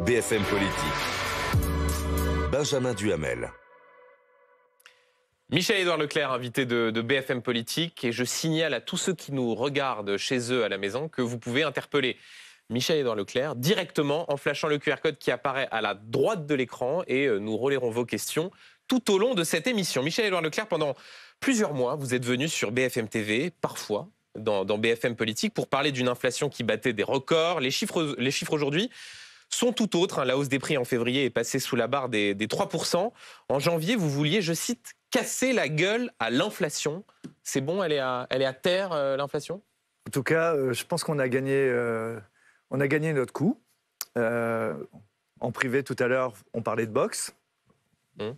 BFM Politique. Benjamin Duhamel. Michel-Édouard Leclerc, invité de BFM Politique, et je signale à tous ceux qui nous regardent chez eux à la maison que vous pouvez interpeller Michel-Édouard Leclerc directement en flashant le QR code qui apparaît à la droite de l'écran et nous relayerons vos questions tout au long de cette émission. Michel-Édouard Leclerc, pendant plusieurs mois, vous êtes venu sur BFM TV, parfois dans BFM Politique, pour parler d'une inflation qui battait des records. Les chiffres aujourd'hui sont tout autres. La hausse des prix en février est passée sous la barre des 3%. En janvier, vous vouliez, je cite, casser la gueule à l'inflation. C'est bon, elle est à terre, l'inflation ? En tout cas, je pense qu'on a gagné notre coup. En privé, tout à l'heure, on parlait de boxe.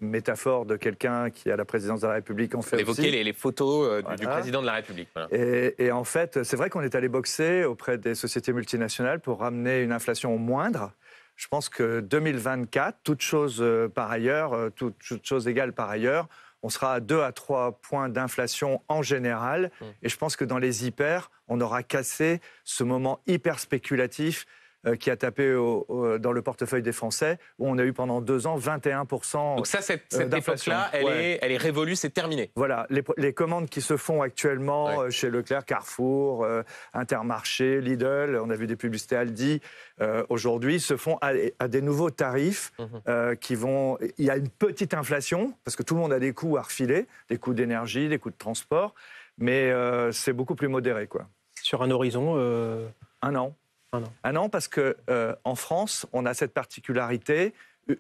Métaphore de quelqu'un qui, à la présidence de la République, en fait aussi. Évoquer les photos Voilà. du président de la République. Voilà. Et en fait, c'est vrai qu'on est allé boxer auprès des sociétés multinationales pour ramener une inflation moindre. Je pense que 2024, toute chose par ailleurs, toute chose égale par ailleurs, on sera à 2 à 3 points d'inflation en général. Et je pense que dans les hyper, on aura cassé ce moment hyper spéculatif qui a tapé dans le portefeuille des Français, où on a eu pendant 2 ans 21%. Donc ça, cette époque-là, elle est révolue, c'est terminé. Voilà, les commandes qui se font actuellement chez Leclerc, Carrefour, Intermarché, Lidl, on a vu des publicités Aldi, aujourd'hui, se font à des nouveaux tarifs qui vont... Il y a une petite inflation, parce que tout le monde a des coûts à refiler, des coûts d'énergie, des coûts de transport, mais c'est beaucoup plus modéré, quoi. Sur un horizon 1 an. Un an, parce qu'en France, on a cette particularité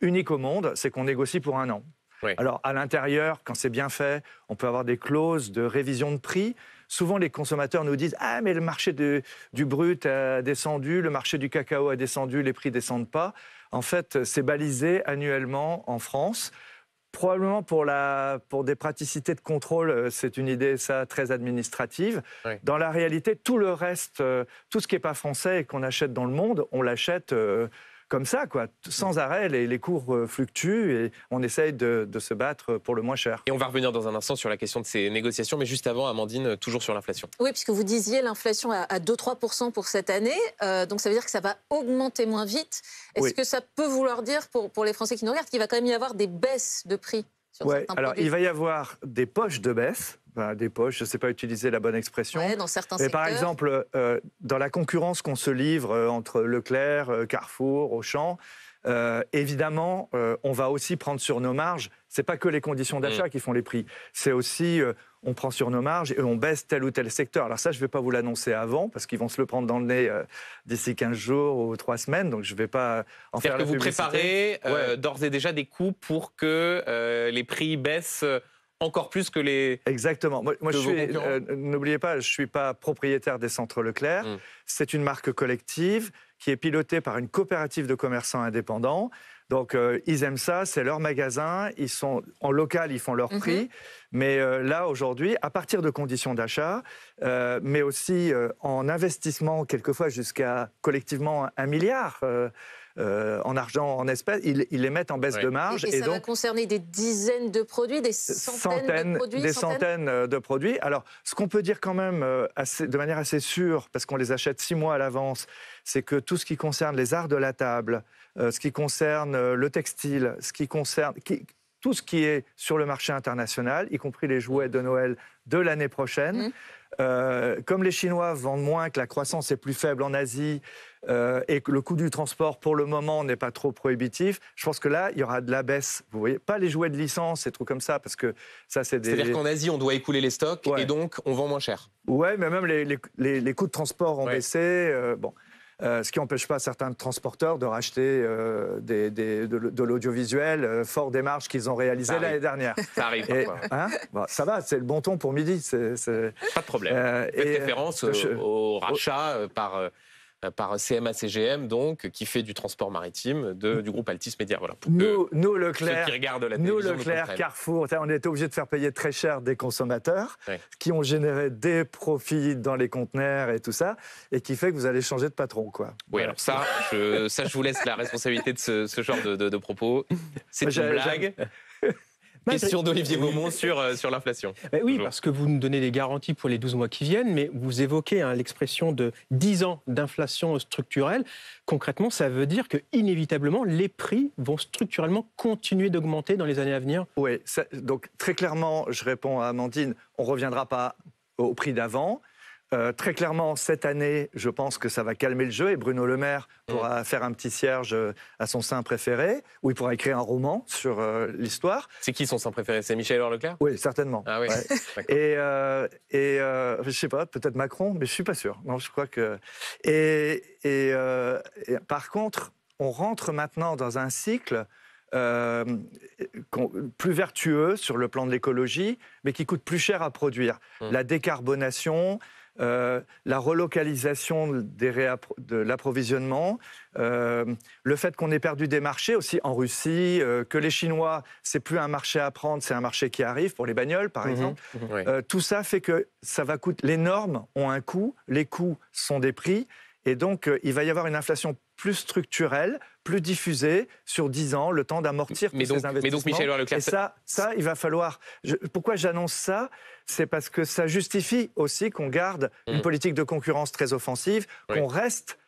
unique au monde, c'est qu'on négocie pour 1 an. Oui. Alors, à l'intérieur, quand c'est bien fait, on peut avoir des clauses de révision de prix. Souvent, les consommateurs nous disent « Ah, mais le marché du brut a descendu, le marché du cacao a descendu, les prix ne descendent pas. » En fait, c'est balisé annuellement en France. Probablement pour des praticités de contrôle, c'est une idée ça très administrative. Oui. Dans la réalité, tout le reste, tout ce qui n'est pas français et qu'on achète dans le monde, on l'achète comme ça, quoi. Sans arrêt, les cours fluctuent et on essaye de se battre pour le moins cher. Et on va revenir dans un instant sur la question de ces négociations, mais juste avant, Amandine, toujours sur l'inflation. Oui, puisque vous disiez l'inflation à 2-3% pour cette année, donc ça veut dire que ça va augmenter moins vite. Est-ce que ça peut vouloir dire, pour les Français qui nous regardent, qu'il va quand même y avoir des baisses de prix sur certains alors produits ? Il va y avoir des poches de baisse. Des poches, je ne sais pas utiliser la bonne expression. Dans certains secteurs. Par exemple, dans la concurrence qu'on se livre entre Leclerc, Carrefour, Auchan, évidemment, on va aussi prendre sur nos marges. Ce n'est pas que les conditions d'achat qui font les prix. C'est aussi, on prend sur nos marges et on baisse tel ou tel secteur. Alors ça, je ne vais pas vous l'annoncer avant, parce qu'ils vont se le prendre dans le nez d'ici 15 jours ou 3 semaines. Donc je ne vais pas en faire la publicité. C'est-à-dire que vous préparez d'ores et déjà des coups pour que les prix baissent encore plus que les... Exactement. Moi n'oubliez pas, je ne suis pas propriétaire des centres Leclerc. C'est une marque collective qui est pilotée par une coopérative de commerçants indépendants. Donc, ils aiment ça, c'est leur magasin. Ils sont en local, ils font leur prix. Mais là, aujourd'hui, à partir de conditions d'achat, mais aussi en investissement, quelquefois jusqu'à collectivement 1 milliard en argent, en espèces, ils les mettent en baisse de marge. Et ça va concerner des dizaines de produits, des centaines de produits Des centaines de produits. Alors, ce qu'on peut dire quand même de manière assez sûre, parce qu'on les achète 6 mois à l'avance, c'est que tout ce qui concerne les arts de la table, ce qui concerne le textile, tout ce qui est sur le marché international, y compris les jouets de Noël de l'année prochaine, comme les Chinois vendent moins, que la croissance est plus faible en Asie et que le coût du transport pour le moment n'est pas trop prohibitif, je pense que là, il y aura de la baisse. Vous voyez, pas les jouets de licence et trucs comme ça, parce que ça, c'est des... C'est-à-dire qu'en Asie, on doit écouler les stocks et donc on vend moins cher. Ouais, mais même les coûts de transport ont baissé. Ce qui n'empêche pas certains transporteurs de racheter de l'audiovisuel fort des marges qu'ils ont réalisées l'année dernière. Ça arrive. Ça va, c'est le bon ton pour midi. Pas de problème. Faites référence au rachat par CMA-CGM, donc, qui fait du transport maritime du groupe Altis Média. Voilà, nous, Leclerc, ceux qui regardent la télévision, Carrefour, on était obligés de faire payer très cher des consommateurs qui ont généré des profits dans les conteneurs et tout ça, et qui fait que vous allez changer de patron, quoi. Oui, alors ça, je vous laisse la responsabilité de ce genre de propos. C'est une blague. Question d'Olivier Beaumont sur l'inflation. Oui, parce que vous nous donnez des garanties pour les 12 mois qui viennent, mais vous évoquez l'expression de 10 ans d'inflation structurelle. Concrètement, ça veut dire que inévitablement, les prix vont structurellement continuer d'augmenter dans les années à venir. Oui, donc très clairement, je réponds à Amandine, on ne reviendra pas au prix d'avant. Très clairement, cette année, je pense que ça va calmer le jeu et Bruno Le Maire pourra faire un petit cierge à son saint préféré, où il pourra écrire un roman sur l'histoire. C'est qui son saint préféré? C'est Michel-Édouard Leclerc? Oui, certainement. Ah oui. Ouais. Et je ne sais pas, peut-être Macron, mais je ne suis pas sûr. Non, je crois que... Et par contre, on rentre maintenant dans un cycle plus vertueux sur le plan de l'écologie, mais qui coûte plus cher à produire. La décarbonation, la relocalisation de l'approvisionnement, le fait qu'on ait perdu des marchés aussi en Russie, que les Chinois, c'est plus un marché à prendre, c'est un marché qui arrive pour les bagnoles, par exemple. Tout ça fait que ça va coûter. Les normes ont un coût, les coûts sont des prix, et donc il va y avoir une inflation plus structurelle, plus diffusée sur 10 ans, le temps d'amortir tous ces investissements. Mais donc Michel-Édouard Leclerc... Et ça, il va falloir... Pourquoi j'annonce ça? C'est parce que ça justifie aussi qu'on garde une politique de concurrence très offensive, qu'on reste...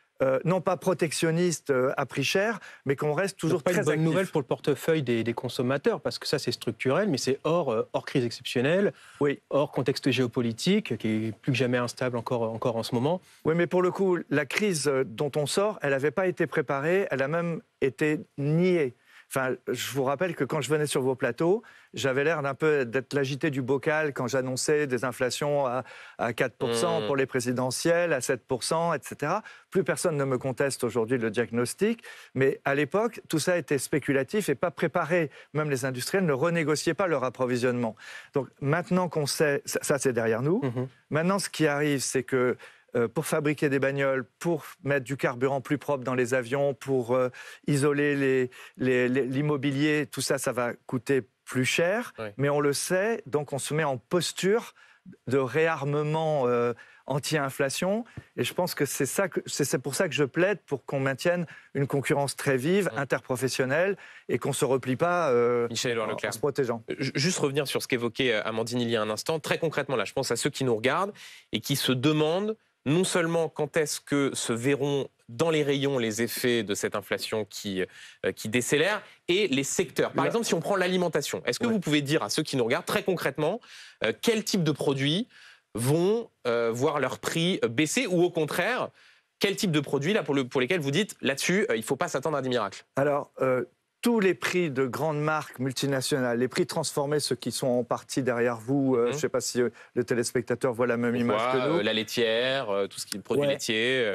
non pas protectionniste à prix cher, mais qu'on reste toujours très actif. Pas une bonne nouvelle pour le portefeuille des consommateurs, parce que ça c'est structurel, mais c'est hors crise exceptionnelle, hors contexte géopolitique, qui est plus que jamais instable encore en ce moment. Oui, mais pour le coup, la crise dont on sort, elle n'avait pas été préparée, elle a même été niée. Enfin, je vous rappelle que quand je venais sur vos plateaux, j'avais l'air d'un peu d'être l'agité du bocal quand j'annonçais des inflations à 4% pour les présidentielles, à 7%, etc. Plus personne ne me conteste aujourd'hui le diagnostic, mais à l'époque, tout ça était spéculatif et pas préparé. Même les industriels ne renégociaient pas leur approvisionnement. Donc maintenant qu'on sait, ça c'est derrière nous, maintenant ce qui arrive, c'est que pour fabriquer des bagnoles, pour mettre du carburant plus propre dans les avions, pour isoler l'immobilier, tout ça, ça va coûter plus cher. Mais on le sait, donc on se met en posture de réarmement anti-inflation. Et je pense que c'est pour ça que je plaide pour qu'on maintienne une concurrence très vive, interprofessionnelle, et qu'on ne se replie pas en se protégeant. Juste revenir sur ce qu'évoquait Amandine il y a un instant. Très concrètement, là, je pense à ceux qui nous regardent et qui se demandent non seulement quand est-ce que se verront dans les rayons les effets de cette inflation qui décélère, et les secteurs. Par exemple, si on prend l'alimentation, est-ce que vous pouvez dire à ceux qui nous regardent très concrètement quel type de produits vont voir leur prix baisser, ou au contraire, quel type de produits là, pour lesquels vous dites là-dessus, il ne faut pas s'attendre à des miracles? Alors, tous les prix de grandes marques multinationales, les prix transformés, ceux qui sont en partie derrière vous, je ne sais pas si le téléspectateur voit la même image que nous. La laitière, tout ce qui est produits laitiers.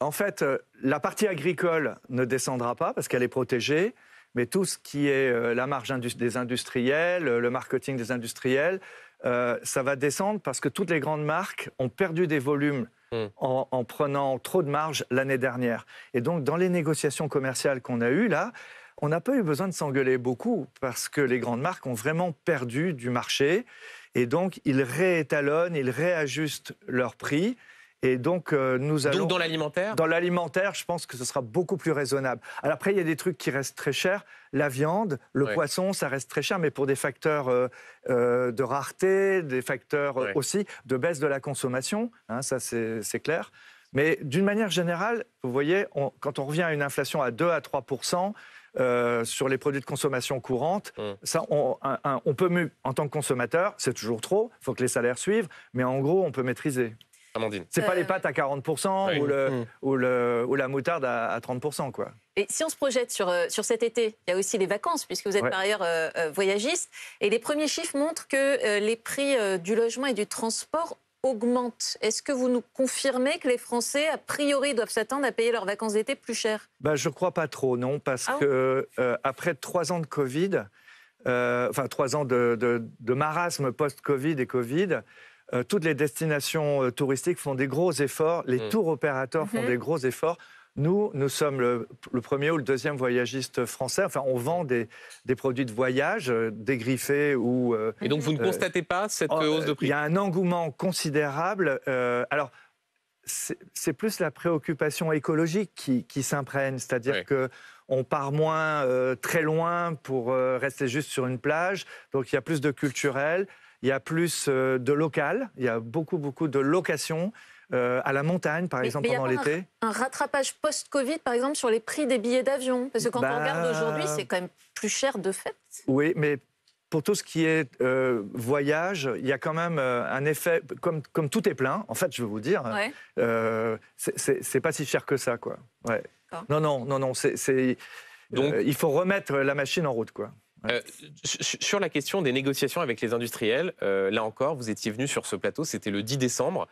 En fait, la partie agricole ne descendra pas parce qu'elle est protégée, mais tout ce qui est la marge des industriels, le marketing des industriels, ça va descendre parce que toutes les grandes marques ont perdu des volumes en prenant trop de marge l'année dernière. Et donc, dans les négociations commerciales qu'on a eues là, on n'a pas eu besoin de s'engueuler beaucoup parce que les grandes marques ont vraiment perdu du marché. Et donc, ils réétalonnent, ils réajustent leurs prix. Et donc, nous allons... Donc, dans l'alimentaire ? Dans l'alimentaire, je pense que ce sera beaucoup plus raisonnable. Alors après, il y a des trucs qui restent très chers. La viande, le poisson, ça reste très cher, mais pour des facteurs de rareté, des facteurs aussi de baisse de la consommation, hein, ça c'est clair. Mais d'une manière générale, vous voyez, quand on revient à une inflation à 2 à 3%, sur les produits de consommation courante, ça, on peut, en tant que consommateur, c'est toujours trop, il faut que les salaires suivent, mais en gros, on peut maîtriser. Amandine. C'est pas les pâtes à 40% ou la moutarde à 30%, quoi. Et si on se projette sur cet été, il y a aussi les vacances, puisque vous êtes par ailleurs voyagiste, et les premiers chiffres montrent que les prix du logement et du transport augmentent. Est-ce que vous nous confirmez que les Français, a priori, doivent s'attendre à payer leurs vacances d'été plus cher ? Je ne crois pas trop, non, parce que après 3 ans de Covid, 3 ans de marasme post-Covid et Covid, toutes les destinations touristiques font des gros efforts, les tours opérateurs font des gros efforts. Nous sommes le premier ou le deuxième voyagiste français. Enfin, on vend des produits de voyage dégriffés ou... Et donc, vous ne constatez pas cette hausse de prix ? Il y a un engouement considérable. Alors, c'est plus la préoccupation écologique qui s'imprègne, c'est-à-dire qu'on part moins très loin pour rester juste sur une plage, donc il y a plus de culturel, il y a plus de local, il y a beaucoup de locations à la montagne, par exemple, pendant l'été. Un rattrapage post-Covid, par exemple, sur les prix des billets d'avion, parce que quand on regarde aujourd'hui, c'est quand même plus cher de fait. Oui, mais pour tout ce qui est voyage, il y a quand même un effet, comme tout est plein, en fait, je veux vous dire, c'est pas si cher que ça, quoi. Ouais. Non, donc, il faut remettre la machine en route, quoi. Sur la question des négociations avec les industriels, là encore, vous étiez venu sur ce plateau, c'était le 10 décembre,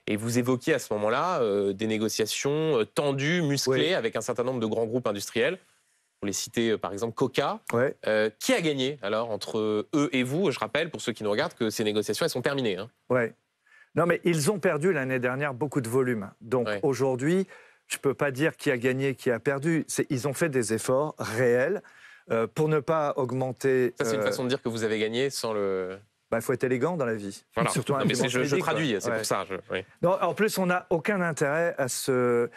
et vous évoquiez à ce moment-là des négociations tendues, musclées, avec un certain nombre de grands groupes industriels. Pour les citer, par exemple, Coca. Qui a gagné, alors, entre eux et vous? Je rappelle, pour ceux qui nous regardent, que ces négociations, elles sont terminées. Oui. Non, mais ils ont perdu l'année dernière beaucoup de volume. Donc, aujourd'hui, je ne peux pas dire qui a gagné, qui a perdu. Ils ont fait des efforts réels pour ne pas augmenter... Ça, c'est une façon de dire que vous avez gagné sans le... Il faut être élégant dans la vie. Voilà. Surtout non, mais je traduis, c'est pour ça. Non, en plus, on n'a aucun intérêt à se...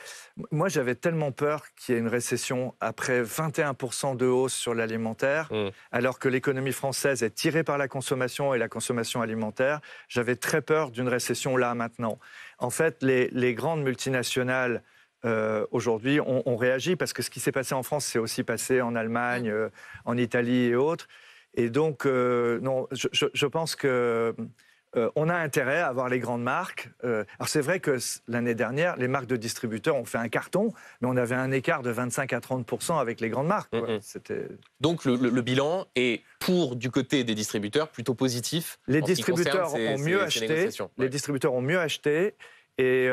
Moi, j'avais tellement peur qu'il y ait une récession après 21% de hausse sur l'alimentaire, alors que l'économie française est tirée par la consommation et la consommation alimentaire. J'avais très peur d'une récession là, maintenant. En fait, les grandes multinationales... aujourd'hui, on réagit parce que ce qui s'est passé en France, c'est aussi passé en Allemagne, en Italie et autres. Et donc, non, je pense que on a intérêt à avoir les grandes marques. Alors c'est vrai que l'année dernière, les marques de distributeurs ont fait un carton, mais on avait un écart de 25 à 30% avec les grandes marques. Donc le bilan est, du côté des distributeurs, plutôt positif. Les distributeurs ont mieux acheté. Les distributeurs ont mieux acheté. Et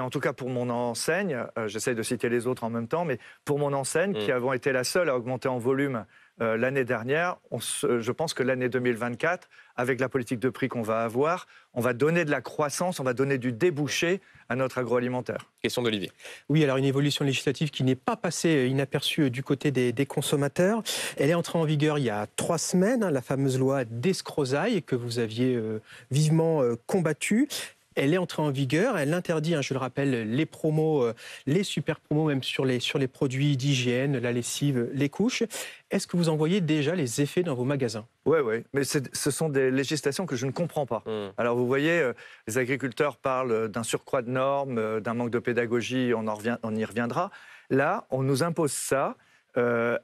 en tout cas, pour mon enseigne, j'essaye de citer les autres en même temps, mais pour mon enseigne, qui avons été la seule à augmenter en volume l'année dernière, je pense que l'année 2024, avec la politique de prix qu'on va avoir, on va donner de la croissance, on va donner du débouché à notre agroalimentaire. Question d'Olivier. Oui, alors une évolution législative qui n'est pas passée inaperçue du côté des consommateurs. Elle est entrée en vigueur il y a 3 semaines, la fameuse loi d'escrozaille que vous aviez vivement combattue. Elle est entrée en vigueur, elle interdit, je le rappelle, les promos, les super promos même sur les produits d'hygiène, la lessive, les couches. Est-ce que vous en voyez déjà les effets dans vos magasins? Oui, mais ce sont des législations que je ne comprends pas. Alors vous voyez, les agriculteurs parlent d'un surcroît de normes, d'un manque de pédagogie, on y reviendra. Là, on nous impose ça.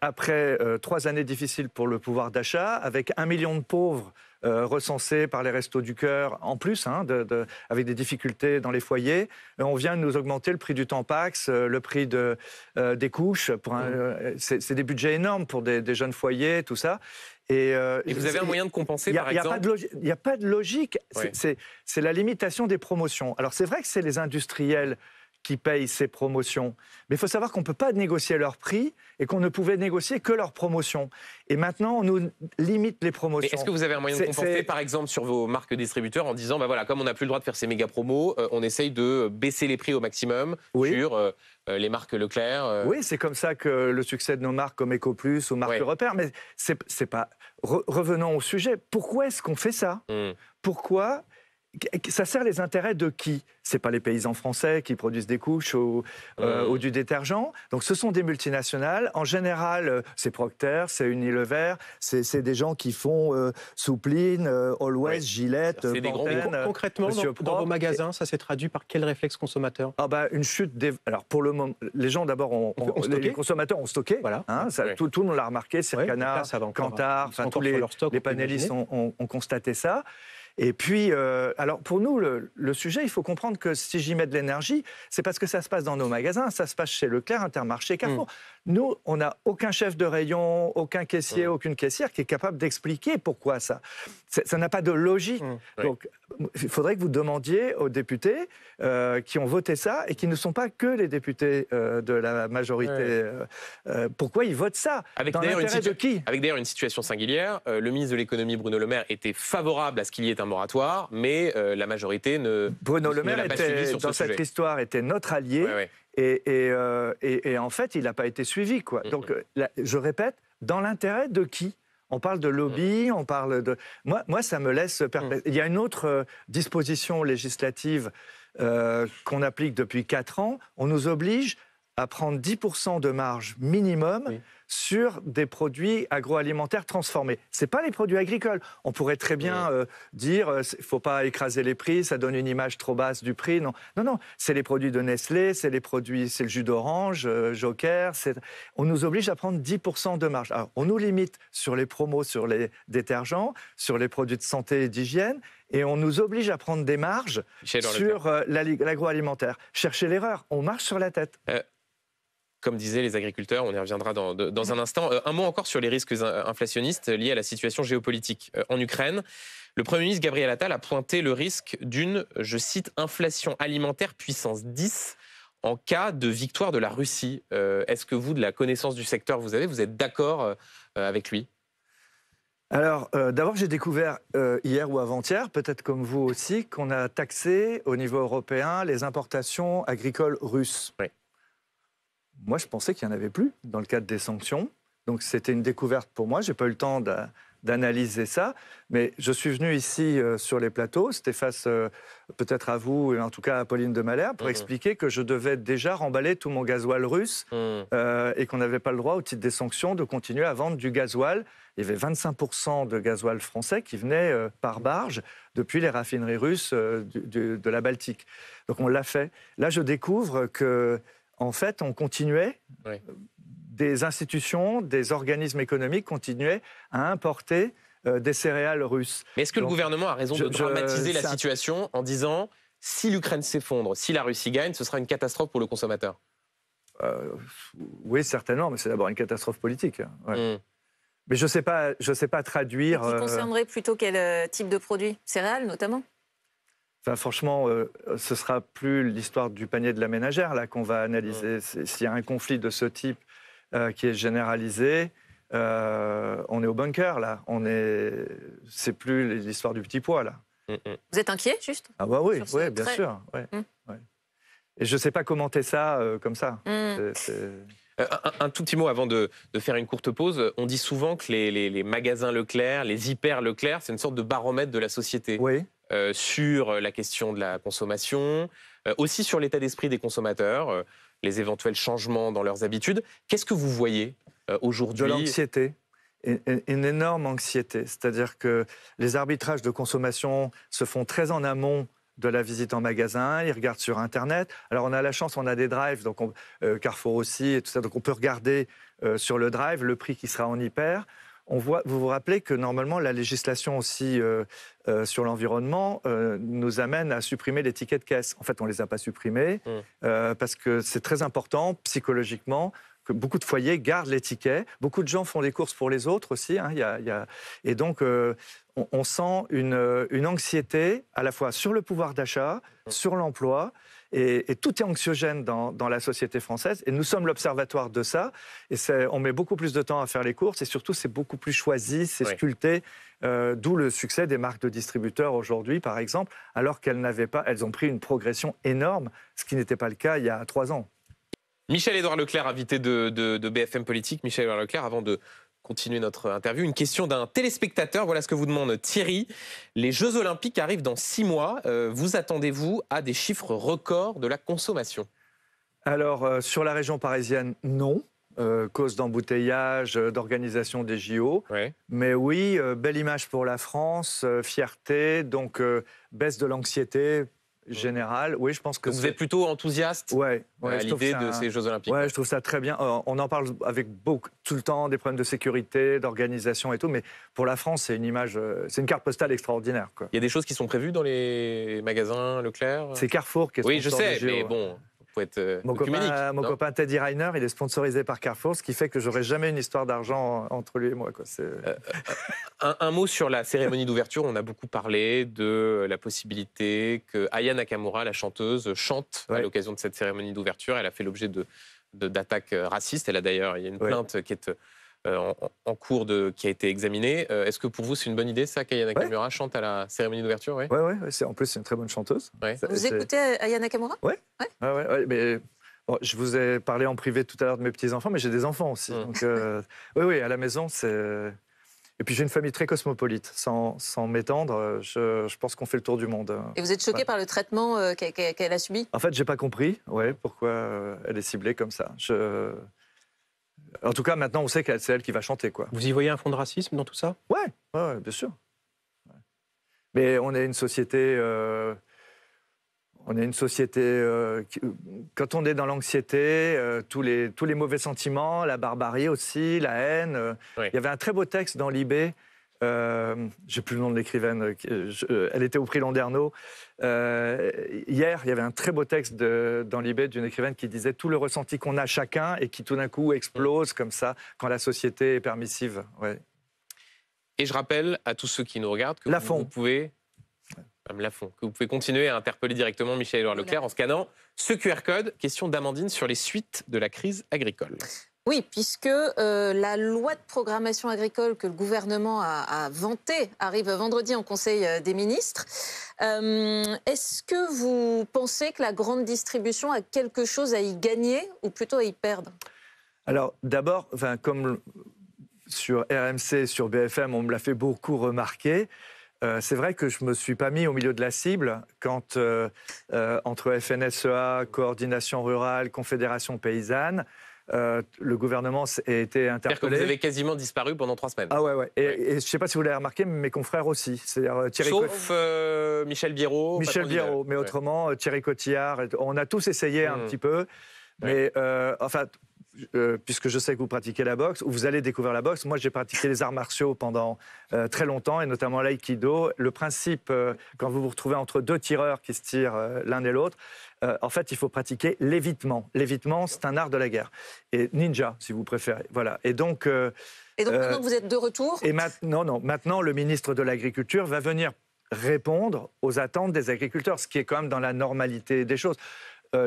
Après 3 années difficiles pour le pouvoir d'achat, avec 1 million de pauvres recensés par les Restos du Cœur, en plus, avec des difficultés dans les foyers, on vient de nous augmenter le prix du Tampax, le prix des couches. C'est des budgets énormes pour des jeunes foyers, tout ça. Et vous avez un moyen de compenser, par exemple? Il n'y a pas de logique. C'est la limitation des promotions. Alors c'est vrai que c'est les industriels qui payent ces promotions. Mais il faut savoir qu'on ne peut pas négocier leur prix et qu'on ne pouvait négocier que leurs promotions. Et maintenant, on nous limite les promotions. Est-ce que vous avez un moyen de compenser, par exemple, sur vos marques distributeurs en disant, comme on n'a plus le droit de faire ces méga promos, on essaye de baisser les prix au maximum sur les marques Leclerc Oui, c'est comme ça que le succès de nos marques comme EcoPlus ou marques Repère, mais c'est pas... Revenons au sujet. Pourquoi est-ce qu'on fait ça? Pourquoi? Ça sert les intérêts de qui? C'est pas les paysans français qui produisent des couches ou du détergent. Donc ce sont des multinationales. En général, c'est Procter, c'est Unilever, c'est des gens qui font Soupline, Always, Gillette, Pantene. Concrètement, dans vos magasins, ça s'est traduit par quel réflexe consommateur? Une chute Alors pour le moment, les gens d'abord les consommateurs ont stocké. Voilà. Tout le monde l'a remarqué. Circana, Kantar, tous les panélistes ont constaté ça. Et puis, alors pour nous, le sujet, il faut comprendre que si j'y mets de l'énergie, c'est parce que ça se passe dans nos magasins, ça se passe chez Leclerc, Intermarché, Carrefour. Nous, on n'a aucun chef de rayon, aucun caissier, aucune caissière qui est capable d'expliquer pourquoi ça. Ça n'a pas de logique. Donc, il faudrait que vous demandiez aux députés qui ont voté ça et qui ne sont pas que les députés de la majorité. Pourquoi ils votent ça? Avec d'ailleurs une situation singulière. Le ministre de l'économie, Bruno Le Maire, était favorable à ce qu'il y ait un moratoire, mais la majorité Bruno Le Maire l'a pas suivi sur dans cette histoire, était notre allié. Et en fait, il n'a pas été suivi, quoi. Donc, je répète, dans l'intérêt de qui? On parle de lobby, on parle de... Moi, ça me laisse perplexe. Il y a une autre disposition législative qu'on applique depuis 4 ans, on nous oblige à prendre 10% de marge minimum sur des produits agroalimentaires transformés. Ce n'est pas les produits agricoles. On pourrait très bien dire il ne faut pas écraser les prix, ça donne une image trop basse du prix. Non, non, non. C'est les produits de Nestlé, c'est le jus d'orange, Joker. On nous oblige à prendre 10% de marge. Alors, on nous limite sur les promos, sur les détergents, sur les produits de santé et d'hygiène, et on nous oblige à prendre des marges sur l'agroalimentaire. Cherchez l'erreur, on marche sur la tête. Comme disaient les agriculteurs, on y reviendra dans un instant. Un mot encore sur les risques inflationnistes liés à la situation géopolitique. En Ukraine, le Premier ministre Gabriel Attal a pointé le risque d'une, je cite, inflation alimentaire puissance 10 en cas de victoire de la Russie. Est-ce que vous, de la connaissance du secteur vous êtes d'accord avec lui ? Alors, d'abord, j'ai découvert hier ou avant-hier, peut-être comme vous aussi, qu'on a taxé au niveau européen les importations agricoles russes. Oui. Moi, je pensais qu'il n'y en avait plus dans le cadre des sanctions. Donc, c'était une découverte pour moi. Je n'ai pas eu le temps d'analyser ça. Mais je suis venu ici sur les plateaux. C'était face peut-être à vous, et en tout cas à Pauline de Malherbe, pour expliquer que je devais déjà remballer tout mon gasoil russe et qu'on n'avait pas le droit, au titre des sanctions, de continuer à vendre du gasoil. Il y avait 25% de gasoil français qui venait par barge depuis les raffineries russes de la Baltique. Donc, on l'a fait. Là, je découvre que en fait, on continuait, des institutions, des organismes économiques continuaient à importer des céréales russes. Mais est-ce que le gouvernement a raison de dramatiser la situation en disant si l'Ukraine s'effondre, si la Russie gagne, ce sera une catastrophe pour le consommateur ? Oui, certainement, mais c'est d'abord une catastrophe politique. Ouais. Mais je sais pas traduire... Qui concernerait plutôt quel type de produit ? Céréales, notamment ? Enfin, franchement, ce ne sera plus l'histoire du panier de la ménagère là, qu'on va analyser. S'il y a un conflit de ce type qui est généralisé, on est au bunker, là. C'est plus l'histoire du petit pois, là. Vous êtes inquiet, juste ? Ah bah oui, bien sûr. Ouais. Et je ne sais pas commenter ça comme ça. Un tout petit mot avant de faire une courte pause. On dit souvent que les magasins Leclerc, les hyper Leclerc, c'est une sorte de baromètre de la société. Oui. Sur la question de la consommation, aussi sur l'état d'esprit des consommateurs, les éventuels changements dans leurs habitudes. Qu'est-ce que vous voyez aujourd'hui ? De l'anxiété, une énorme anxiété. C'est-à-dire que les arbitrages de consommation se font très en amont de la visite en magasin, ils regardent sur Internet. Alors on a la chance, on a des drives, donc Carrefour aussi, et tout ça, donc on peut regarder sur le drive le prix qui sera en hyper. Vous vous rappelez que normalement la législation aussi sur l'environnement nous amène à supprimer les tickets de caisse. En fait, on ne les a pas supprimés parce que c'est très important psychologiquement que beaucoup de foyers gardent les tickets. Beaucoup de gens font des courses pour les autres aussi. Hein, et donc, on sent une anxiété à la fois sur le pouvoir d'achat, sur l'emploi. Et tout est anxiogène dans la société française. Et nous sommes l'observatoire de ça. Et on met beaucoup plus de temps à faire les courses. Et surtout, c'est beaucoup plus choisi, c'est sculpté. D'où le succès des marques de distributeurs aujourd'hui, par exemple, alors elles ont pris une progression énorme, ce qui n'était pas le cas il y a 3 ans. Michel-Édouard Leclerc, invité de BFM Politique. Michel-Édouard Leclerc, avant de continuer notre interview, une question d'un téléspectateur. Voilà ce que vous demande Thierry. Les Jeux Olympiques arrivent dans 6 mois. Vous attendez-vous à des chiffres records de la consommation ? Alors, sur la région parisienne, non. Cause d'embouteillage, d'organisation des JO. Ouais. Mais oui, belle image pour la France, fierté, donc baisse de l'anxiété générale. Oui, je pense que vous êtes plutôt enthousiaste à l'idée de ces Jeux Olympiques. Oui, je trouve ça très bien. On en parle avec tout le temps des problèmes de sécurité, d'organisation et tout, mais pour la France, c'est une image, c'est une carte postale extraordinaire, quoi. Il y a des choses qui sont prévues dans les magasins Leclerc ? C'est Carrefour qui est sponsor. Oui, je sais, des JO, mais bon. Mon copain Teddy Reiner, il est sponsorisé par Carrefour, ce qui fait que j'aurai jamais une histoire d'argent entre lui et moi. Un mot sur la cérémonie d'ouverture. On a beaucoup parlé de la possibilité que Aya Nakamura, la chanteuse, chante à l'occasion de cette cérémonie d'ouverture. Elle a fait l'objet d'attaques racistes. Elle a d'ailleurs, il y a une plainte qui est en cours qui a été examinée. Est-ce que pour vous, c'est une bonne idée, ça, qu'Aya Nakamura chante à la cérémonie d'ouverture ? Oui, en plus, c'est une très bonne chanteuse. Vous écoutez Aya Nakamura ? Oui. Mais bon, je vous ai parlé en privé tout à l'heure de mes petits-enfants, mais j'ai des enfants aussi. Donc, oui, à la maison, c'est... Et puis j'ai une famille très cosmopolite. Sans m'étendre, je pense qu'on fait le tour du monde. Et vous êtes choqué par le traitement qu'elle a subi? En fait, j'ai pas compris pourquoi elle est ciblée comme ça. En tout cas, maintenant, on sait que c'est elle qui va chanter, quoi. Vous y voyez un fond de racisme dans tout ça? Ouais, bien sûr. Ouais. Mais on est une société... quand on est dans l'anxiété, tous les mauvais sentiments, la barbarie aussi, la haine. Oui. Il y avait un très beau texte dans Libé. J'ai plus le nom de l'écrivaine. Elle était au prix Landerneau. Hier, il y avait un très beau texte dans Libé d'une écrivaine qui disait tout le ressenti qu'on a chacun et qui tout d'un coup explose comme ça quand la société est permissive. Ouais. Et je rappelle à tous ceux qui nous regardent que vous pouvez... Madame Lafont, que vous pouvez continuer à interpeller directement Michèle Leclerc en scannant ce QR code. Question d'Amandine sur les suites de la crise agricole. Oui, puisque la loi de programmation agricole que le gouvernement a vantée arrive vendredi en Conseil des ministres. Est-ce que vous pensez que la grande distribution a quelque chose à y gagner ou plutôt à y perdre? Alors d'abord, comme sur RMC, sur BFM, on me l'a fait beaucoup remarquer. C'est vrai que je ne me suis pas mis au milieu de la cible quand, entre FNSEA, Coordination Rurale, Confédération Paysanne, le gouvernement a été interpellé. C'est-à-dire que vous avez quasiment disparu pendant 3 semaines. Ah ouais. Et je ne sais pas si vous l'avez remarqué, mais mes confrères aussi. Sauf Michel Biérot. Michel Biérot, mais autrement, Thierry Cotillard. On a tous essayé un petit peu. Mais puisque je sais que vous pratiquez la boxe, ou vous allez découvrir la boxe. Moi, j'ai pratiqué les arts martiaux pendant très longtemps, et notamment l'aïkido. Le principe, quand vous vous retrouvez entre 2 tireurs qui se tirent l'un et l'autre, en fait, il faut pratiquer l'évitement. L'évitement, c'est un art de la guerre. Et ninja, si vous préférez. Voilà. Et donc maintenant, vous êtes de retour? Maintenant, le ministre de l'Agriculture va venir répondre aux attentes des agriculteurs, ce qui est quand même dans la normalité des choses.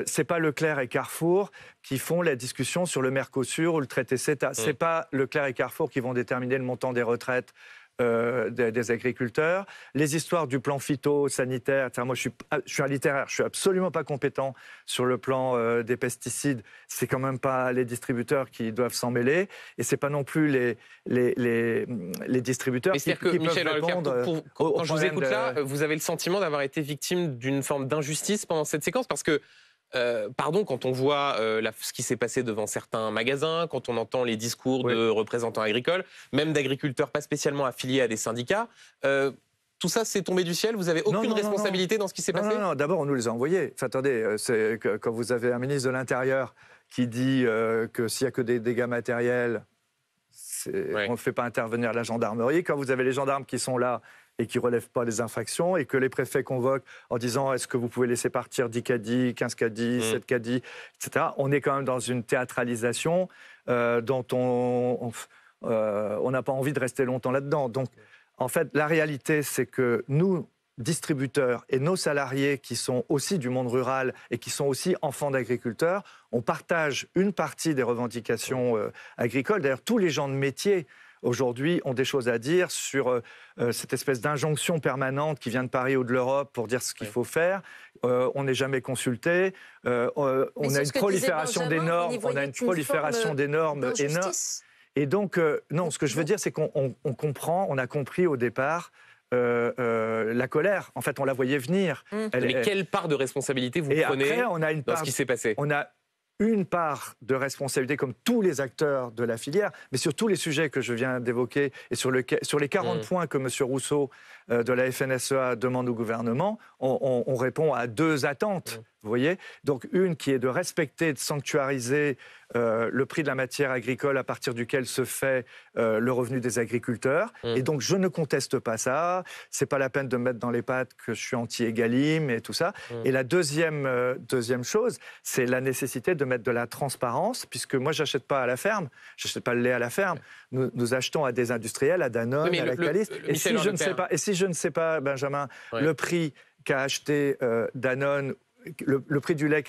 C'est pas Leclerc et Carrefour qui font la discussion sur le Mercosur ou le traité CETA. C'est pas Leclerc et Carrefour qui vont déterminer le montant des retraites des agriculteurs. Les histoires du plan phytosanitaire, moi je suis un littéraire, je suis absolument pas compétent sur le plan des pesticides. C'est quand même pas les distributeurs qui doivent s'en mêler, et c'est pas non plus les distributeurs qui peuvent répondre. Quand je vous écoute là, vous avez le sentiment d'avoir été victime d'une forme d'injustice pendant cette séquence, parce que quand on voit ce qui s'est passé devant certains magasins, quand on entend les discours de représentants agricoles, même d'agriculteurs pas spécialement affiliés à des syndicats, tout ça c'est tombé du ciel? Vous n'avez aucune responsabilité dans ce qui s'est passé? Non, d'abord on nous les a envoyés. Attendez, quand vous avez un ministre de l'Intérieur qui dit que s'il n'y a que des dégâts matériels, on ne fait pas intervenir la gendarmerie. Quand vous avez les gendarmes qui sont là et qui ne relèvent pas les infractions, et que les préfets convoquent en disant est-ce que vous pouvez laisser partir 10 caddies, 15 caddies, 7 caddies, etc. On est quand même dans une théâtralisation dont on n'a pas envie de rester longtemps là-dedans. Donc, en fait, la réalité, c'est que nous, distributeurs, et nos salariés qui sont aussi du monde rural et qui sont aussi enfants d'agriculteurs, on partage une partie des revendications agricoles. D'ailleurs, tous les gens de métier aujourd'hui ont des choses à dire sur cette espèce d'injonction permanente qui vient de Paris ou de l'Europe pour dire ce qu'il faut faire. On n'est jamais consulté. On a une prolifération des normes. On a une prolifération des normes énorme. Et donc, non, ce que je veux dire, c'est qu'on comprend, on a compris au départ la colère. En fait, on la voyait venir. Mais quelle part de responsabilité vous prenez dans ce qui s'est passé? On a une part de responsabilité, comme tous les acteurs de la filière, mais sur tous les sujets que je viens d'évoquer et sur les 40 points que M. Rousseau de la FNSEA demande au gouvernement, on répond à 2 attentes. Vous voyez? Donc une qui est de respecter, de sanctuariser le prix de la matière agricole à partir duquel se fait le revenu des agriculteurs. Et donc je ne conteste pas ça. C'est pas la peine de me mettre dans les pattes que je suis anti-Egalim et tout ça. Et la deuxième chose, c'est la nécessité de mettre de la transparence, puisque moi j'achète pas à la ferme, j'achète pas le lait à la ferme. Nous achetons à des industriels, à Danone, à Lactalis. Et si je ne sais pas, Benjamin, le prix qu'a acheté Danone, le prix du lait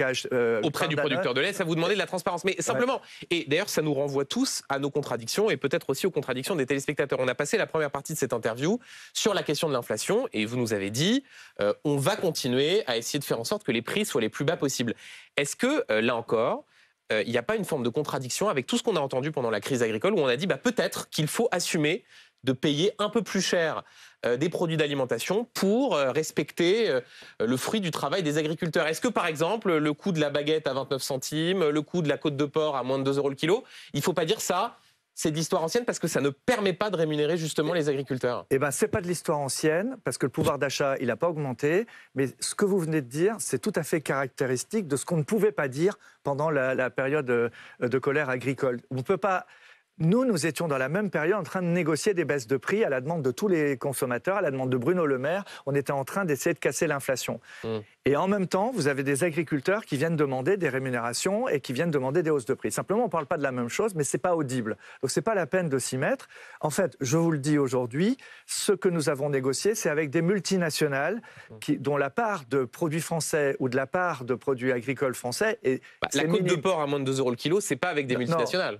auprès du producteur de lait, ça vous demandait de la transparence. Mais simplement, et d'ailleurs ça nous renvoie tous à nos contradictions et peut-être aussi aux contradictions des téléspectateurs. On a passé la première partie de cette interview sur la question de l'inflation et vous nous avez dit on va continuer à essayer de faire en sorte que les prix soient les plus bas possibles. Est-ce que, là encore, il n'y a pas une forme de contradiction avec tout ce qu'on a entendu pendant la crise agricole où on a dit peut-être qu'il faut assumer de payer un peu plus cher des produits d'alimentation pour respecter le fruit du travail des agriculteurs. Est-ce que, par exemple, le coût de la baguette à 29 centimes, le coût de la côte de porc à moins de 2 € le kilo, il ne faut pas dire ça, c'est de l'histoire ancienne parce que ça ne permet pas de rémunérer justement les agriculteurs? Eh bien, ce n'est pas de l'histoire ancienne parce que le pouvoir d'achat, il n'a pas augmenté. Mais ce que vous venez de dire, c'est tout à fait caractéristique de ce qu'on ne pouvait pas dire pendant la période de colère agricole. On ne peut pas... Nous étions dans la même période en train de négocier des baisses de prix à la demande de tous les consommateurs, à la demande de Bruno Le Maire. On était en train d'essayer de casser l'inflation. Et en même temps, vous avez des agriculteurs qui viennent demander des rémunérations et qui viennent demander des hausses de prix. Simplement, on ne parle pas de la même chose, mais ce n'est pas audible. Donc, ce n'est pas la peine de s'y mettre. En fait, je vous le dis aujourd'hui, ce que nous avons négocié, c'est avec des multinationales dont la part de produits français ou de la part de produits agricoles français est... la côte de porc à moins de 2 € le kilo, ce n'est pas avec des multinationales.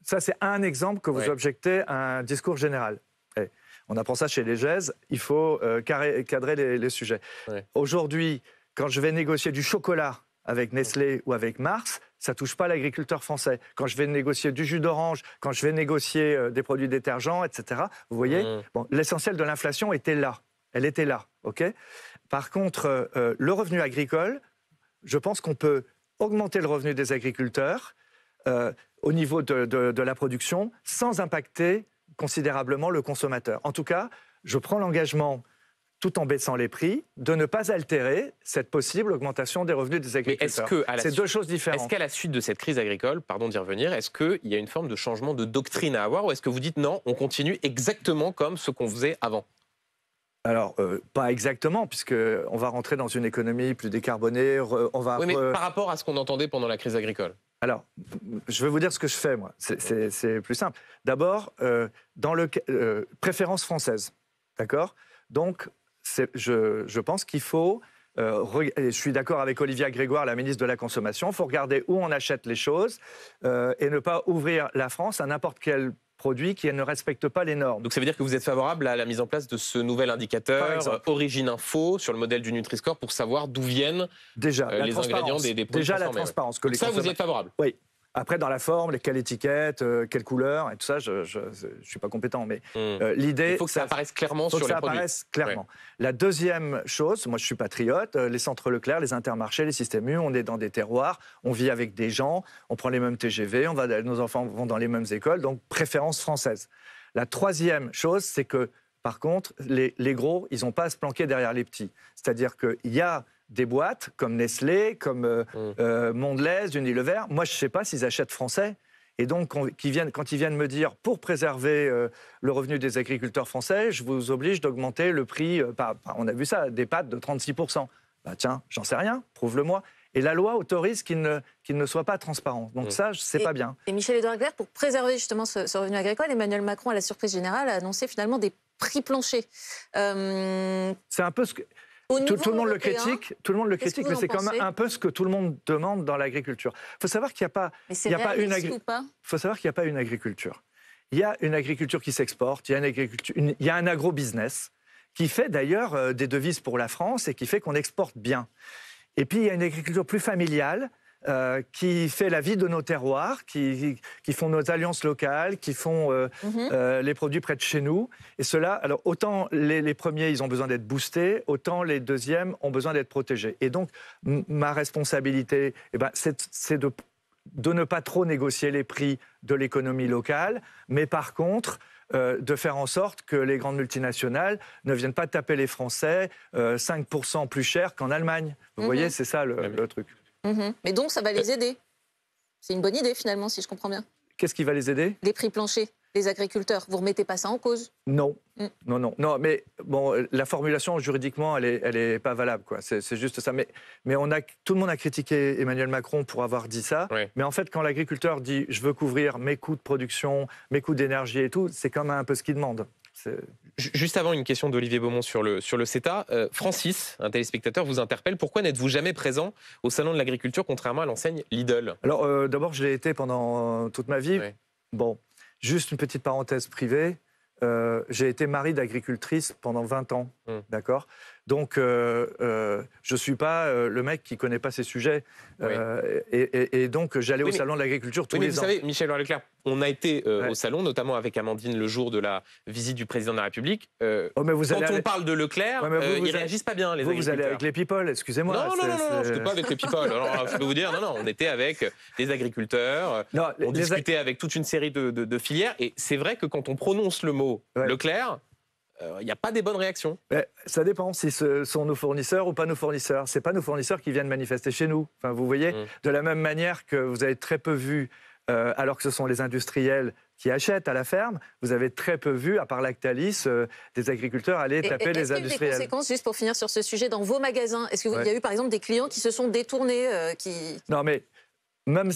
Ça, c'est un exemple que vous objectez à un discours général. On apprend ça chez les GES, il faut cadrer les sujets. Aujourd'hui, quand je vais négocier du chocolat avec Nestlé ou avec Mars, ça ne touche pas l'agriculteur français. Quand je vais négocier du jus d'orange, quand je vais négocier des produits détergents, etc., vous voyez, l'essentiel de l'inflation était là. Elle était là. Par contre, le revenu agricole, je pense qu'on peut augmenter le revenu des agriculteurs au niveau de la production sans impacter considérablement le consommateur. En tout cas, je prends l'engagement, tout en baissant les prix, de ne pas altérer cette possible augmentation des revenus des agriculteurs. C'est deux choses différentes. Est-ce qu'à la suite de cette crise agricole, pardon d'y revenir, est-ce qu'il y a une forme de changement de doctrine à avoir ou est-ce que vous dites non, on continue exactement comme ce qu'on faisait avant ? Alors, pas exactement, puisqu'on va rentrer dans une économie plus décarbonée. Oui, mais par rapport à ce qu'on entendait pendant la crise agricole. Alors, je vais vous dire ce que je fais, moi. C'est plus simple. D'abord, dans le préférence française, d'accord ? Donc, je pense qu'il faut... je suis d'accord avec Olivia Grégoire, la ministre de la Consommation. Il faut regarder où on achète les choses et ne pas ouvrir la France à n'importe quel produit qui ne respecte pas les normes. Donc ça veut dire que vous êtes favorable à la mise en place de ce nouvel indicateur Origine Info sur le modèle du Nutri-Score pour savoir d'où viennent les ingrédients des produits Déjà la transformés. transparence. Donc ça, vous y êtes favorable? Oui. Après, dans la forme, quelle étiquette, quelle couleur, et tout ça, je ne suis pas compétent. Mais l'idée... Il faut que ça apparaisse clairement sur les produits. Apparaisse clairement. Ouais. La deuxième chose, moi je suis patriote, les centres Leclerc, les intermarchés, les systèmes U, on est dans des terroirs, on vit avec des gens, on prend les mêmes TGV, nos enfants vont dans les mêmes écoles, donc préférence française. La troisième chose, c'est que, par contre, les gros, ils n'ont pas à se planquer derrière les petits. C'est-à-dire qu'il y a des boîtes comme Nestlé, comme Mondelez, Unilever. Moi, je ne sais pas s'ils achètent français. Et donc, quand ils viennent me dire, pour préserver le revenu des agriculteurs français, je vous oblige d'augmenter le prix, on a vu ça, des pâtes de 36%. Bah, tiens, j'en sais rien, prouve-le-moi. Et la loi autorise qu'il ne soit pas transparent. Donc ça, c'est pas bien. Et Michel-Édouard Leclerc, pour préserver justement ce revenu agricole, Emmanuel Macron, à la surprise générale, a annoncé finalement des prix planchers. C'est un peu ce que... Tout le monde le critique, mais c'est quand même un peu ce que tout le monde demande dans l'agriculture. Il faut savoir qu'il n'y a pas, faut savoir qu'il n'y a pas une agriculture. Il y a une agriculture qui s'exporte, il y a un agro-business qui fait d'ailleurs des devises pour la France et qui fait qu'on exporte bien. Et puis il y a une agriculture plus familiale qui fait la vie de nos terroirs, qui font nos alliances locales, qui font les produits près de chez nous. Et cela, alors autant les premiers, ils ont besoin d'être boostés, autant les deuxièmes ont besoin d'être protégés. Et donc, ma responsabilité, c'est de ne pas trop négocier les prix de l'économie locale, mais par contre... de faire en sorte que les grandes multinationales ne viennent pas taper les Français 5% plus cher qu'en Allemagne. Vous voyez, c'est ça le truc. Mais donc, ça va les aider. C'est une bonne idée, finalement, si je comprends bien. Qu'est-ce qui va les aider ? Les prix planchers, les agriculteurs. Vous ne remettez pas ça en cause ? Non. Non, mais bon, la formulation, juridiquement, elle est pas valable, quoi. C'est juste ça. Mais tout le monde a critiqué Emmanuel Macron pour avoir dit ça. Oui. Mais en fait, quand l'agriculteur dit « je veux couvrir mes coûts de production, mes coûts d'énergie et tout », c'est quand même un peu ce qu'il demande. Juste avant, une question d'Olivier Beaumont sur le CETA. Francis, un téléspectateur, vous interpelle. Pourquoi n'êtes-vous jamais présent au Salon de l'Agriculture, contrairement à l'enseigne Lidl ? Alors, d'abord, je l'ai été pendant toute ma vie. Oui. Bon, juste une petite parenthèse privée. J'ai été mari d'agricultrice pendant 20 ans, d'accord ? Donc, je ne suis pas le mec qui ne connaît pas ces sujets. Oui. Et donc, j'allais au Salon de l'Agriculture tous les vous ans. savez, Michel Leclerc, on a été au Salon, notamment avec Amandine le jour de la visite du président de la République. Quand on parle de Leclerc, ils ne réagissent pas bien, les agriculteurs. Vous allez avec les people, excusez-moi. Non, je n'étais pas avec les people. Alors, je peux vous dire, non, on était avec des agriculteurs, on discutait avec toute une série de filières, et c'est vrai que quand on prononce le mot Leclerc, il n'y a pas des bonnes réactions. Ça dépend si ce sont nos fournisseurs ou pas nos fournisseurs. Ce n'est pas nos fournisseurs qui viennent manifester chez nous. Enfin, vous voyez, de la même manière que vous avez très peu vu, alors que ce sont les industriels qui achètent à la ferme, vous avez très peu vu, à part Lactalis, des agriculteurs aller taper les industriels. Est-ce qu'il y a eu des conséquences, juste pour finir sur ce sujet, dans vos magasins? Est-ce qu'il y a eu par exemple des clients qui se sont détournés Non, mais même...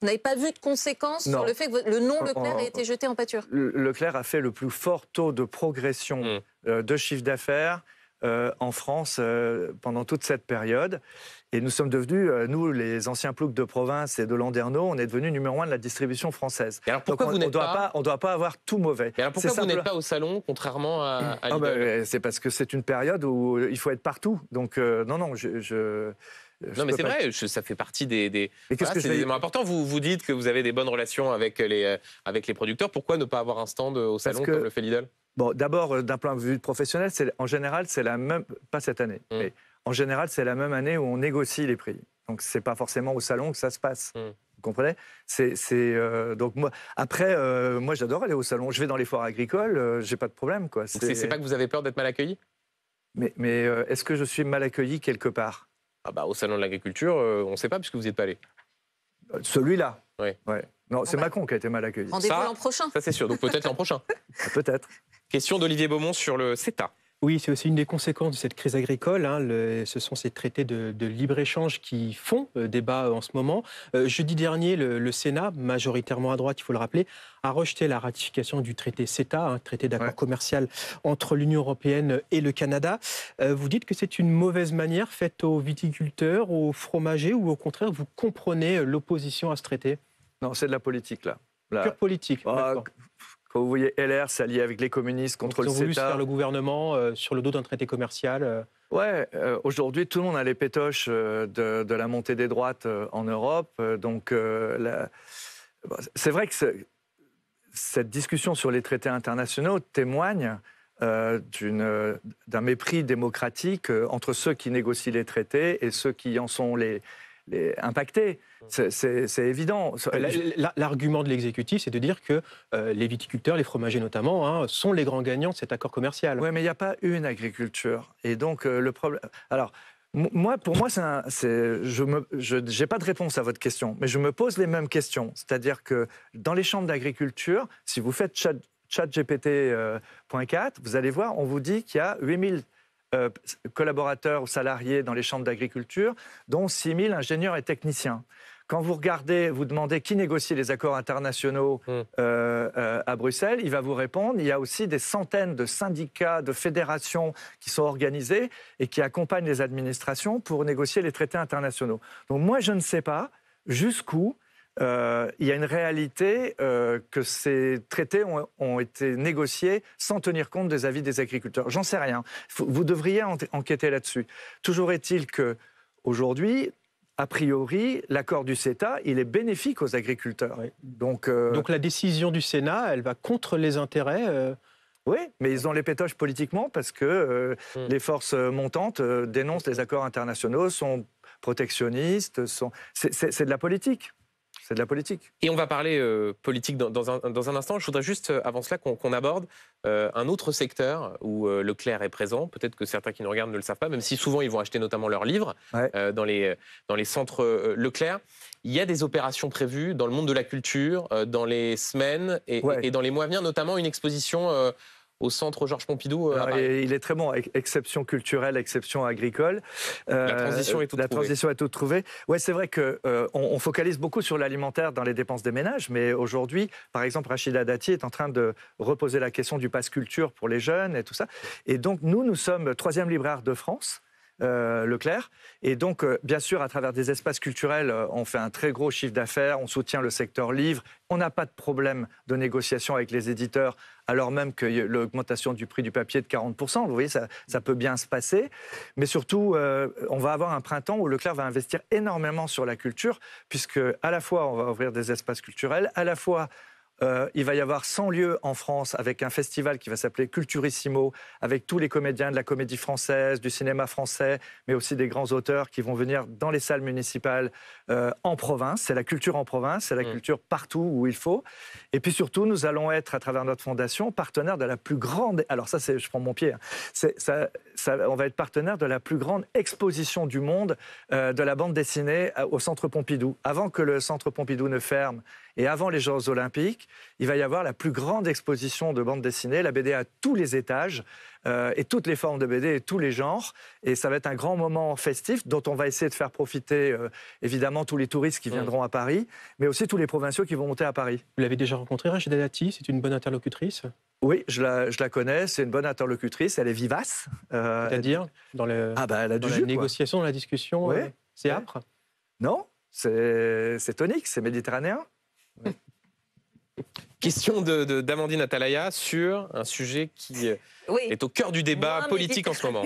Vous n'avez pas vu de conséquences sur le fait que le nom Leclerc ait été jeté en pâture? Leclerc a fait le plus fort taux de progression de chiffre d'affaires en France pendant toute cette période. Et nous sommes devenus, nous, les anciens ploucs de province et de Landerneau, on est devenus numéro 1 de la distribution française. Et alors pourquoi on ne doit pas avoir tout mauvais. Et alors pourquoi vous n'êtes pas au salon, contrairement à Lidl? C'est parce que c'est une période où il faut être partout. Donc non, non, mais c'est vrai, ça fait partie des éléments importants. Vous dites que vous avez des bonnes relations avec les producteurs. Pourquoi ne pas avoir un stand au salon comme le fait Lidl? Bon, d'abord, d'un point de vue professionnel, en général, c'est la même, pas cette année, mais en général, c'est la même année où on négocie les prix. Donc, c'est pas forcément au salon que ça se passe. Vous comprenez? Donc moi, après, moi, j'adore aller au salon. Je vais dans les foires agricoles, j'ai pas de problème, quoi. C'est pas que vous avez peur d'être mal accueilli? Mais est-ce que je suis mal accueilli quelque part? Au salon de l'agriculture, on ne sait pas puisque vous n'y êtes pas allé. Celui-là? Oui. Ouais. Non, c'est Macron qui a été mal accueilli. Rendez-vous l'an prochain. Ça, c'est sûr. Donc peut-être l'an prochain. Peut-être. Question d'Olivier Beaumont sur le CETA. Oui, c'est aussi une des conséquences de cette crise agricole. Ce sont ces traités de libre-échange qui font débat en ce moment. Jeudi dernier, le Sénat, majoritairement à droite, il faut le rappeler, a rejeté la ratification du traité CETA, un traité d'accord commercial entre l'Union européenne et le Canada. Vous dites que c'est une mauvaise manière faite aux viticulteurs, aux fromagers, ou au contraire, vous comprenez l'opposition à ce traité? Non, c'est de la politique, là. Pure politique, d'accord. Quand vous voyez LR s'allier avec les communistes contre le CETA... Ils ont voulu faire le gouvernement sur le dos d'un traité commercial. Aujourd'hui, tout le monde a les pétoches de la montée des droites en Europe. C'est vrai que cette discussion sur les traités internationaux témoigne d'un mépris démocratique entre ceux qui négocient les traités et ceux qui en sont les impactés. C'est évident. L'argument de l'exécutif, c'est de dire que les viticulteurs, les fromagers notamment, sont les grands gagnants de cet accord commercial. Oui, mais il n'y a pas une agriculture. Et donc, le problème... Alors, pour moi, je n'ai pas de réponse à votre question, mais je me pose les mêmes questions. C'est-à-dire que dans les chambres d'agriculture, si vous faites ChatGPT.4, vous allez voir, on vous dit qu'il y a 8000 collaborateurs ou salariés dans les chambres d'agriculture, dont 6000 ingénieurs et techniciens. Quand vous regardez, vous demandez qui négocie les accords internationaux à Bruxelles, il va vous répondre, il y a aussi des centaines de syndicats, de fédérations qui sont organisés et qui accompagnent les administrations pour négocier les traités internationaux. Donc moi, je ne sais pas jusqu'où il y a une réalité que ces traités ont été négociés sans tenir compte des avis des agriculteurs. J'en sais rien. Vous devriez enquêter là-dessus. Toujours est-il qu'aujourd'hui, a priori, l'accord du CETA, il est bénéfique aux agriculteurs. Oui. Donc la décision du Sénat, elle va contre les intérêts Oui, mais ils ont les pétoches politiquement parce que les forces montantes dénoncent les accords internationaux, sont protectionnistes, c'est de la politique. C'est de la politique. Et on va parler politique dans un instant. Je voudrais juste, avant cela, qu'on aborde un autre secteur où Leclerc est présent. Peut-être que certains qui nous regardent ne le savent pas, même si souvent ils vont acheter notamment leurs livres dans les centres Leclerc. Il y a des opérations prévues dans le monde de la culture, dans les semaines et dans les mois à venir, notamment une exposition au centre Georges Pompidou. Il est très bon, exception culturelle, exception agricole. La transition est toute trouvée. La transition est toute trouvée. Ouais, c'est vrai qu'on focalise beaucoup sur l'alimentaire dans les dépenses des ménages, mais aujourd'hui, par exemple, Rachida Dati est en train de reposer la question du pass culture pour les jeunes et tout ça. Et donc, nous sommes 3e libraire de France. Leclerc. Et donc, bien sûr, à travers des espaces culturels, on fait un très gros chiffre d'affaires, on soutient le secteur livre. On n'a pas de problème de négociation avec les éditeurs, alors même que l'augmentation du prix du papier est de 40%. Vous voyez, ça peut bien se passer. Mais surtout, on va avoir un printemps où Leclerc va investir énormément sur la culture, puisque à la fois, on va ouvrir des espaces culturels, à la fois, il va y avoir 100 lieux en France avec un festival qui va s'appeler Culturissimo, avec tous les comédiens de la comédie française, du cinéma français, mais aussi des grands auteurs qui vont venir dans les salles municipales en province. C'est la culture en province, c'est la culture partout où il faut. Et puis surtout, nous allons être, à travers notre fondation, partenaire de la plus grande... Alors ça, je prends mon pied. On va être partenaire de la plus grande exposition du monde de la bande dessinée au Centre Pompidou. Avant que le Centre Pompidou ne ferme, et avant les Jeux Olympiques, il va y avoir la plus grande exposition de bande dessinée, la BD à tous les étages, et toutes les formes de BD et tous les genres. Et ça va être un grand moment festif dont on va essayer de faire profiter évidemment tous les touristes qui viendront à Paris, mais aussi tous les provinciaux qui vont monter à Paris. Vous l'avez déjà rencontrée, Rachida Dati? C'est une bonne interlocutrice? Oui, je la connais, c'est une bonne interlocutrice, elle est vivace. C'est-à-dire dans, elle a du dans jus, la négociation, dans la discussion, ouais. C'est âpre? Non, c'est tonique, c'est méditerranéen. Ouais. Question d'Amandine Atalaya sur un sujet qui est au cœur du débat politique en ce moment.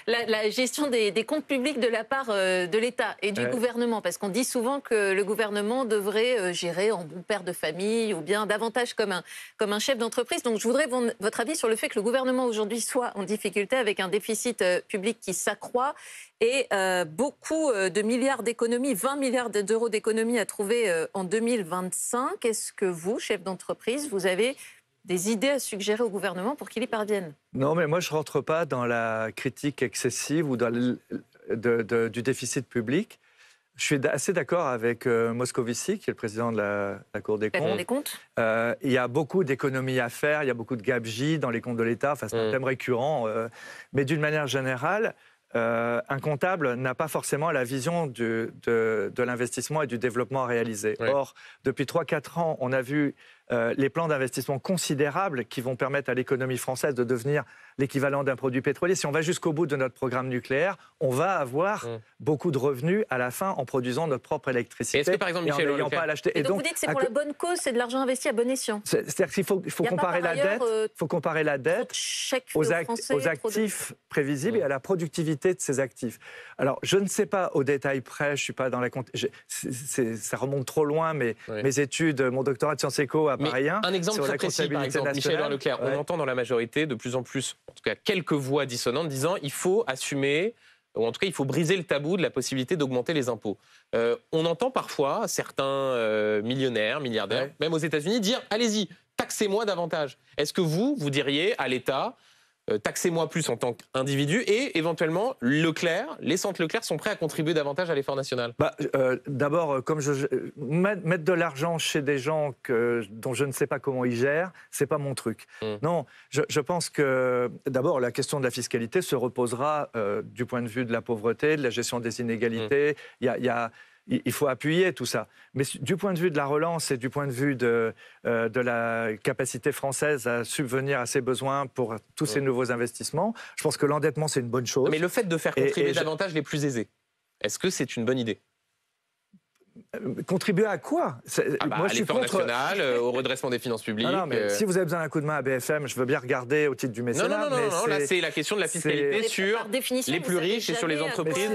La gestion des comptes publics de la part de l'État et du gouvernement, parce qu'on dit souvent que le gouvernement devrait gérer en bon père de famille ou bien davantage comme un chef d'entreprise. Donc je voudrais votre avis sur le fait que le gouvernement aujourd'hui soit en difficulté avec un déficit public qui s'accroît et beaucoup de milliards d'économies, 20 milliards d'euros d'économies à trouver en 2025. Est-ce que vous, chef d'entreprise, vous avez des idées à suggérer au gouvernement pour qu'il y parvienne? Non, mais moi, je ne rentre pas dans la critique excessive ou dans du déficit public. Je suis assez d'accord avec Moscovici, qui est le président de la Cour des comptes. Il y a beaucoup d'économies à faire, il y a beaucoup de gabegies dans les comptes de l'État. Enfin, c'est un thème récurrent. Mais d'une manière générale, un comptable n'a pas forcément la vision de l'investissement et du développement à réaliser. Oui. Or, depuis 3-4 ans, on a vu les plans d'investissement considérables qui vont permettre à l'économie française de devenir l'équivalent d'un produit pétrolier. Si on va jusqu'au bout de notre programme nucléaire, on va avoir beaucoup de revenus à la fin en produisant notre propre électricité. Est-ce que, par exemple, Michel, en n'ayant pas à l'acheter. Et donc, vous dites que c'est pour la bonne cause, c'est de l'argent investi à bon escient. C'est-à-dire qu'il faut comparer la dette, faut comparer la dette aux actifs prévisibles et à la productivité de ces actifs. Alors, je ne sais pas au détail près, je ne suis pas dans la compte. Ça remonte trop loin, mais mes études, mon doctorat de Sciences Éco à Paris 1. Un exemple très précis, par exemple, Michel Leclerc, on entend dans la majorité de plus en plus, en tout cas quelques voix dissonantes, disant il faut assumer, ou en tout cas il faut briser le tabou de la possibilité d'augmenter les impôts. On entend parfois certains millionnaires, milliardaires, même aux États-Unis, dire allez-y, taxez-moi davantage. Est-ce que vous diriez à l'État taxez-moi plus en tant qu'individu et éventuellement Leclerc, les centres Leclerc sont prêts à contribuer davantage à l'effort national? D'abord, comme mettre de l'argent chez des gens dont je ne sais pas comment ils gèrent, c'est pas mon truc. Non, je pense que d'abord la question de la fiscalité se reposera du point de vue de la pauvreté, de la gestion des inégalités. Il faut appuyer tout ça. Mais du point de vue de la relance et du point de vue de la capacité française à subvenir à ses besoins pour tous ces nouveaux investissements, je pense que l'endettement, c'est une bonne chose. Mais le fait de faire contribuer davantage les plus aisés, est-ce que c'est une bonne idée? Contribuer à quoi? Moi, je suis contre national, au redressement des finances publiques. Non, mais si vous avez besoin d'un coup de main à BFM, je veux bien regarder au titre du mécénat. Non, là c'est la question de la fiscalité sur les plus riches et sur les entreprises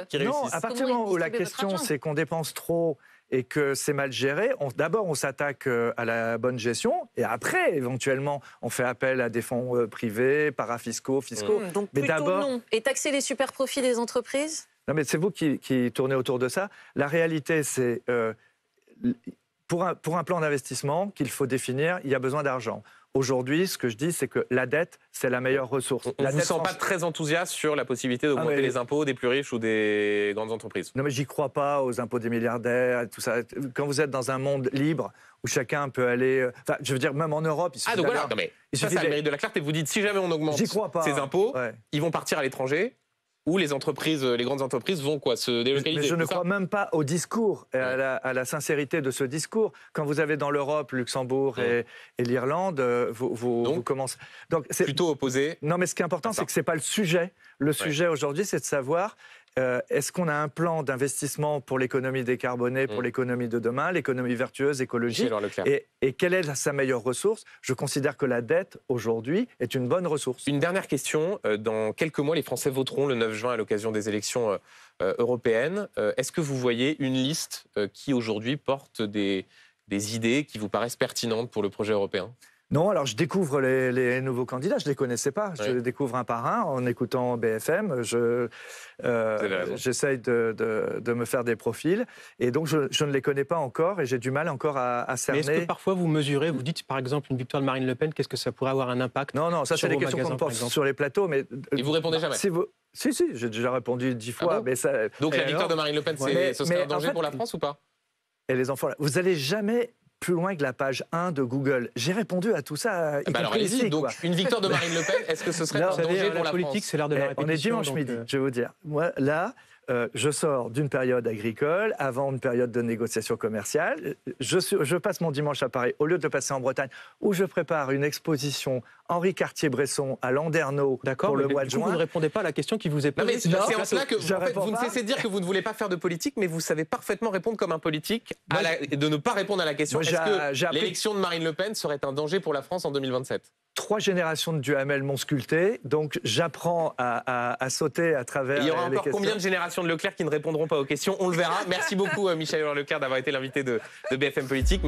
qui réussissent. Non, à partir du moment où la question c'est qu'on dépense trop et que c'est mal géré, d'abord on s'attaque à la bonne gestion et après, éventuellement, on fait appel à des fonds privés, parafiscaux, fiscaux. Donc mais plutôt non. Et taxer les super profits des entreprises? Non, mais c'est vous qui tournez autour de ça. La réalité, c'est pour un plan d'investissement qu'il faut définir, il y a besoin d'argent. Aujourd'hui, ce que je dis, c'est que la dette, c'est la meilleure ressource. On ne vous sent pas très enthousiaste sur la possibilité d'augmenter les impôts des plus riches ou des grandes entreprises? Non, mais j'y crois pas aux impôts des milliardaires, tout ça. Quand vous êtes dans un monde libre où chacun peut aller... Enfin, je veux dire, même en Europe... donc voilà, ça, c'est le mérite de la clarté. Vous dites, si jamais on augmente ces impôts, ils vont partir à l'étranger. où les grandes entreprises vont quoi, se délocaliser. Mais je ne ça crois même pas au discours, et à la sincérité de ce discours. Quand vous avez dans l'Europe, Luxembourg et l'Irlande, vous commencez... Donc, c'est plutôt opposé. Non, mais ce qui est important, c'est que ce n'est pas le sujet. Le sujet aujourd'hui, c'est de savoir... est-ce qu'on a un plan d'investissement pour l'économie décarbonée, pour l'économie de demain, l'économie vertueuse, écologique, et quelle est sa meilleure ressource? Je considère que la dette, aujourd'hui, est une bonne ressource. Une dernière question. Dans quelques mois, les Français voteront le 9 juin à l'occasion des élections européennes. Est-ce que vous voyez une liste qui, aujourd'hui, porte des idées qui vous paraissent pertinentes pour le projet européen ? Non, alors je découvre les nouveaux candidats, je ne les connaissais pas. Je les découvre un par un en écoutant BFM. J'essaye de me faire des profils. Et donc, je ne les connais pas encore et j'ai du mal encore à cerner. Mais est-ce que parfois vous mesurez, vous dites par exemple une victoire de Marine Le Pen, qu'est-ce que ça pourrait avoir un impact? Non, ça c'est des questions qu'on me pose sur les plateaux. Mais, et vous répondez jamais? Si, j'ai déjà répondu 10 fois. Ah bon, mais ça, donc la victoire de Marine Le Pen, ce serait un danger pour la France ou pas? Et les enfants, vous n'allez jamais plus loin que la page 1 de Google. J'ai répondu à tout ça. Alors allez-y, donc une victoire de Marine Le Pen, est-ce que ce serait un danger pour la politique? C'est l'heure de la répétition. On est dimanche midi, je vais vous dire. Moi, là, je sors d'une période agricole, avant une période de négociation commerciale. Je passe mon dimanche à Paris, au lieu de le passer en Bretagne, où je prépare une exposition Henri Cartier-Bresson à Landerneau pour le mois de juin. Vous ne répondez pas à la question qui vous est posée. C'est en cela que vous ne cessez de dire que vous ne voulez pas faire de politique, mais vous savez parfaitement répondre comme un politique et de ne pas répondre à la question. Est-ce que l'élection de Marine Le Pen serait un danger pour la France en 2027 ? 3 générations de Duhamel m'ont sculpté, donc j'apprends à sauter à travers les questions. Il y aura encore combien de générations de Leclerc qui ne répondront pas aux questions? On le verra. Merci beaucoup Michaël Leclerc d'avoir été l'invité de BFM Politique.